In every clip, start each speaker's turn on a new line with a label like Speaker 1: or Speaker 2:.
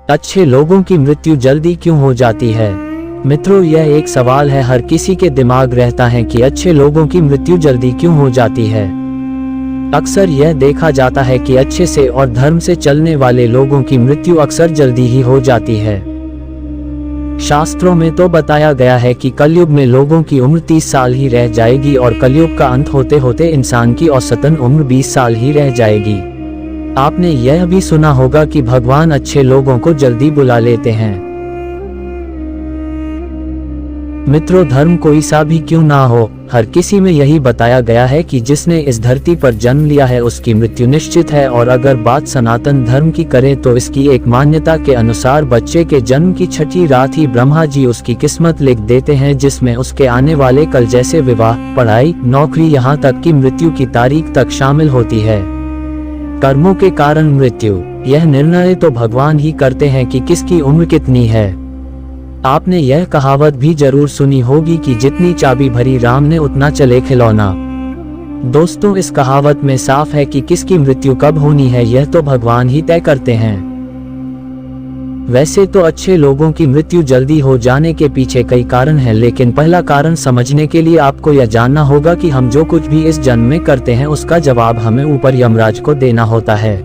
Speaker 1: अच्छे लोगों की मृत्यु जल्दी क्यों हो जाती है? मित्रों, यह एक सवाल है हर किसी के दिमाग रहता है कि अच्छे लोगों की मृत्यु जल्दी क्यों हो जाती है। अक्सर यह देखा जाता है कि अच्छे से और धर्म से चलने वाले लोगों की मृत्यु अक्सर जल्दी ही हो जाती है। शास्त्रों में तो बताया गया है कि कलयुग में लोगों की उम्र 30 साल ही रह जाएगी और कलयुग का अंत होते होते इंसान की औसतन उम्र 20 साल ही रह जाएगी। आपने यह भी सुना होगा कि भगवान अच्छे लोगों को जल्दी बुला लेते हैं। मित्रों, धर्म कोई सा भी क्यों ना हो, हर किसी में यही बताया गया है कि जिसने इस धरती पर जन्म लिया है उसकी मृत्यु निश्चित है। और अगर बात सनातन धर्म की करें तो इसकी एक मान्यता के अनुसार बच्चे के जन्म की छठी रात ही ब्रह्मा जी उसकी किस्मत लिख देते हैं, जिसमें उसके आने वाले कल जैसे विवाह, पढ़ाई, नौकरी, यहाँ तक कि मृत्यु की तारीख तक शामिल होती है। कर्मों के कारण मृत्यु, यह निर्णय तो भगवान ही करते हैं कि किसकी उम्र कितनी है। आपने यह कहावत भी जरूर सुनी होगी कि जितनी चाबी भरी राम ने उतना चले खिलौना। दोस्तों, इस कहावत में साफ है कि किसकी मृत्यु कब होनी है यह तो भगवान ही तय करते हैं। वैसे तो अच्छे लोगों की मृत्यु जल्दी हो जाने के पीछे कई कारण हैं, लेकिन पहला कारण समझने के लिए आपको यह जानना होगा कि हम जो कुछ भी इस जन्म में करते हैं उसका जवाब हमें ऊपर यमराज को देना होता है।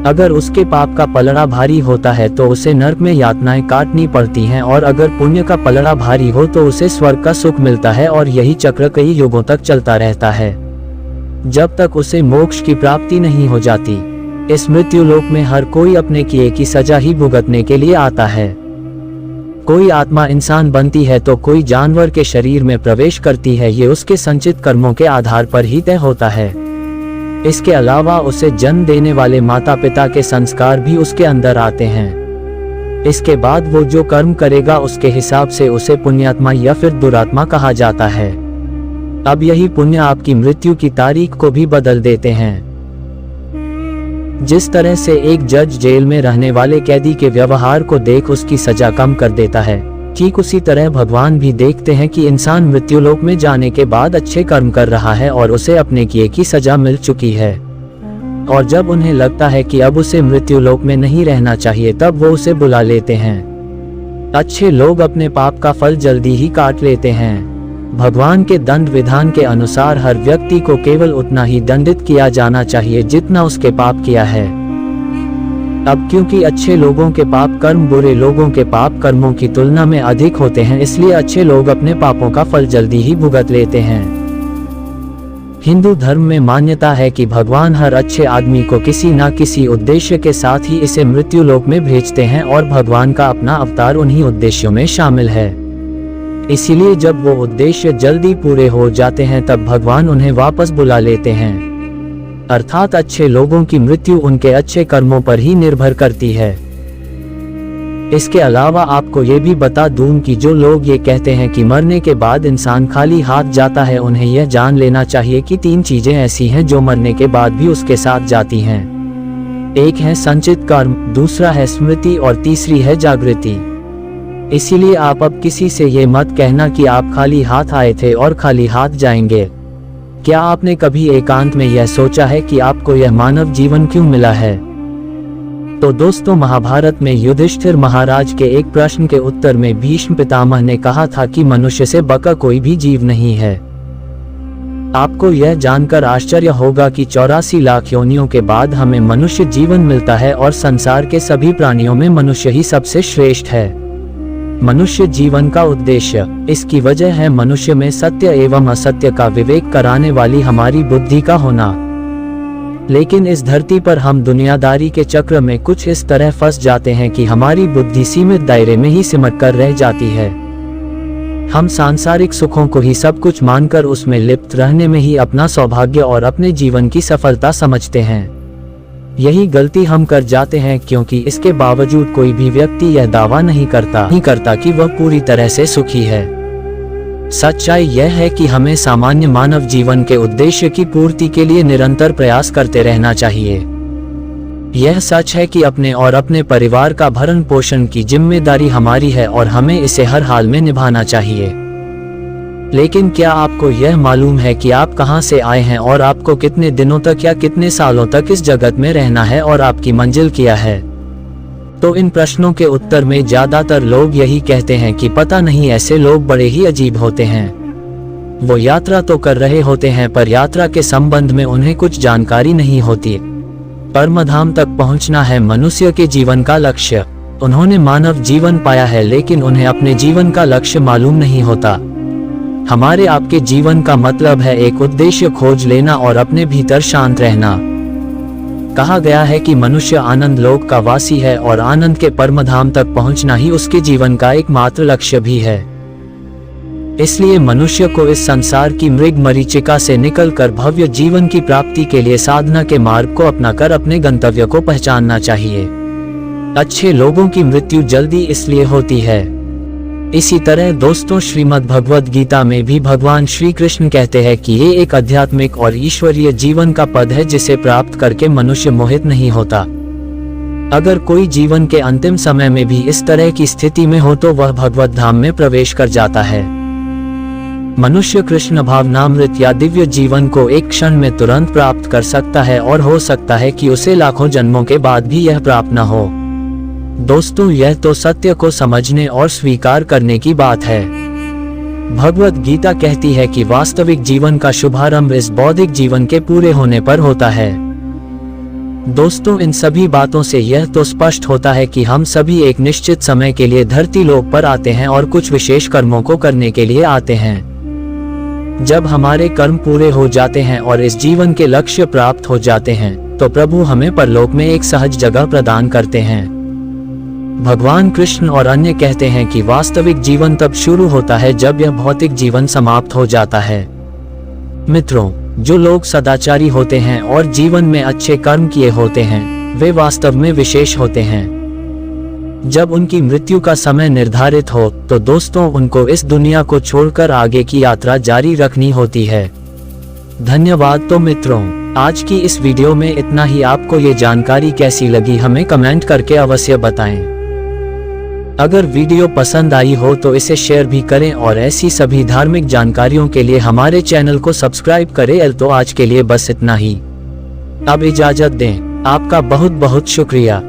Speaker 1: अगर उसके पाप का पलड़ा भारी होता है तो उसे नरक में यातनाएं काटनी पड़ती हैं, और अगर पुण्य का पलड़ा भारी हो तो उसे स्वर्ग का सुख मिलता है, और यही चक्र कई युगों तक चलता रहता है जब तक उसे मोक्ष की प्राप्ति नहीं हो जाती। इस मृत्यु लोक में हर कोई अपने किए की सजा ही भुगतने के लिए आता है। कोई आत्मा इंसान बनती है तो कोई जानवर के शरीर में प्रवेश करती है, ये उसके संचित कर्मों के आधार पर ही तय होता है। इसके अलावा उसे जन्म देने वाले माता पिता के संस्कार भी उसके अंदर आते हैं। इसके बाद वो जो कर्म करेगा उसके हिसाब से उसे पुण्यात्मा या फिर दुरात्मा कहा जाता है। अब यही पुण्य आपकी मृत्यु की तारीख को भी बदल देते हैं। जिस तरह से एक जज जेल में रहने वाले कैदी के व्यवहार को देख उसकी सजा कम कर देता है, ठीक उसी तरह भगवान भी देखते हैं कि इंसान मृत्युलोक में जाने के बाद अच्छे कर्म कर रहा है और उसे अपने किए की सजा मिल चुकी है, और जब उन्हें लगता है कि अब उसे मृत्युलोक में नहीं रहना चाहिए तब वो उसे बुला लेते हैं। अच्छे लोग अपने पाप का फल जल्दी ही काट लेते हैं। भगवान के दंड विधान के अनुसार हर व्यक्ति को केवल उतना ही दंडित किया जाना चाहिए जितना उसके पाप किया है। अब क्योंकि अच्छे लोगों के पाप कर्म बुरे लोगों के पाप कर्मों की तुलना में अधिक होते हैं, इसलिए अच्छे लोग अपने पापों का फल जल्दी ही भुगत लेते हैं। हिंदू धर्म में मान्यता है कि भगवान हर अच्छे आदमी को किसी न किसी उद्देश्य के साथ ही इसे मृत्यु लोक में भेजते हैं, और भगवान का अपना अवतार उन्हीं उद्देश्यों में शामिल है। इसीलिए जब वो उद्देश्य जल्दी पूरे हो जाते हैं तब भगवान उन्हें वापस बुला लेते हैं। अर्थात अच्छे लोगों की मृत्यु उनके अच्छे कर्मों पर ही निर्भर करती है। इसके अलावा आपको ये भी बता दूं कि जो लोग ये कहते हैं कि मरने के बाद इंसान खाली हाथ जाता है, उन्हें यह जान लेना चाहिए कि 3 चीजें ऐसी हैं जो मरने के बाद भी उसके साथ जाती हैं। एक है संचित कर्म, दूसरा है स्मृति और तीसरी है जागृति। इसीलिए आप अब किसी से ये मत कहना कि आप खाली हाथ आए थे और खाली हाथ जाएंगे। क्या आपने कभी एकांत में यह सोचा है कि आपको यह मानव जीवन क्यों मिला है? तो दोस्तों, महाभारत में युधिष्ठिर महाराज के एक प्रश्न के उत्तर में भीष्म पितामह ने कहा था कि मनुष्य से बका कोई भी जीव नहीं है। आपको यह जानकर आश्चर्य होगा कि 84 लाख योनियों के बाद हमें मनुष्य जीवन मिलता है, और संसार के सभी प्राणियों में मनुष्य ही सबसे श्रेष्ठ है। मनुष्य जीवन का उद्देश्य, इसकी वजह है मनुष्य में सत्य एवं असत्य का विवेक कराने वाली हमारी बुद्धि का होना। लेकिन इस धरती पर हम दुनियादारी के चक्र में कुछ इस तरह फंस जाते हैं कि हमारी बुद्धि सीमित दायरे में ही सिमट कर रह जाती है। हम सांसारिक सुखों को ही सब कुछ मानकर उसमें लिप्त रहने में ही अपना सौभाग्य और अपने जीवन की सफलता समझते हैं। यही गलती हम कर जाते हैं, क्योंकि इसके बावजूद कोई भी व्यक्ति यह दावा नहीं करता कि वह पूरी तरह से सुखी है। सच्चाई यह है कि हमें सामान्य मानव जीवन के उद्देश्य की पूर्ति के लिए निरंतर प्रयास करते रहना चाहिए। यह सच है कि अपने और अपने परिवार का भरण पोषण की जिम्मेदारी हमारी है और हमें इसे हर हाल में निभाना चाहिए। लेकिन क्या आपको यह मालूम है कि आप कहां से आए हैं और आपको कितने दिनों तक या कितने सालों तक इस जगत में रहना है और आपकी मंजिल क्या है? तो इन प्रश्नों के उत्तर में ज्यादातर लोग यही कहते हैं कि पता नहीं, ऐसे लोग बड़े ही अजीब होते हैं। वो यात्रा तो कर रहे होते हैं पर यात्रा के संबंध में उन्हें कुछ जानकारी नहीं होती। परमधाम तक पहुंचना है मनुष्य के जीवन का लक्ष्य। उन्होंने मानव जीवन पाया है लेकिन उन्हें अपने जीवन का लक्ष्य मालूम नहीं होता। हमारे आपके जीवन का मतलब है एक उद्देश्य खोज लेना और अपने भीतर शांत रहना। कहा गया है कि मनुष्य आनंद लोक का वासी है और आनंद के परमधाम तक पहुंचना ही उसके जीवन का एकमात्र लक्ष्य भी है। इसलिए मनुष्य को इस संसार की मृग मरीचिका से निकलकर भव्य जीवन की प्राप्ति के लिए साधना के मार्ग को अपनाकर अपने गंतव्य को पहचानना चाहिए। अच्छे लोगों की मृत्यु जल्दी इसलिए होती है। इसी तरह दोस्तों, श्रीमद् भगवद गीता में भी भगवान श्री कृष्ण कहते हैं कि ये एक आध्यात्मिक और ईश्वरीय जीवन का पद है जिसे प्राप्त करके मनुष्य मोहित नहीं होता। अगर कोई जीवन के अंतिम समय में भी इस तरह की स्थिति में हो तो वह भगवत धाम में प्रवेश कर जाता है। मनुष्य कृष्ण भावनामृत या दिव्य जीवन को एक क्षण में तुरंत प्राप्त कर सकता है और हो सकता है कि उसे लाखों जन्मों के बाद भी यह प्राप्त न हो। दोस्तों, यह तो सत्य को समझने और स्वीकार करने की बात है। भगवद गीता कहती है कि वास्तविक जीवन का शुभारंभ इस बौद्धिक जीवन के पूरे होने पर होता है। दोस्तों, इन सभी बातों से यह तो स्पष्ट होता है कि हम सभी एक निश्चित समय के लिए धरती लोक पर आते हैं और कुछ विशेष कर्मों को करने के लिए आते हैं। जब हमारे कर्म पूरे हो जाते हैं और इस जीवन के लक्ष्य प्राप्त हो जाते हैं तो प्रभु हमें परलोक में एक सहज जगह प्रदान करते हैं। भगवान कृष्ण और अन्य कहते हैं कि वास्तविक जीवन तब शुरू होता है जब यह भौतिक जीवन समाप्त हो जाता है। मित्रों, जो लोग सदाचारी होते हैं और जीवन में अच्छे कर्म किए होते हैं वे वास्तव में विशेष होते हैं। जब उनकी मृत्यु का समय निर्धारित हो तो दोस्तों उनको इस दुनिया को छोड़कर आगे की यात्रा जारी रखनी होती है। धन्यवाद। तो मित्रों, आज की इस वीडियो में इतना ही। आपको ये जानकारी कैसी लगी हमें कमेंट करके अवश्य बताएं। अगर वीडियो पसंद आई हो तो इसे शेयर भी करें और ऐसी सभी धार्मिक जानकारियों के लिए हमारे चैनल को सब्सक्राइब करें। तो आज के लिए बस इतना ही। अब इजाजत दें। आपका बहुत बहुत शुक्रिया।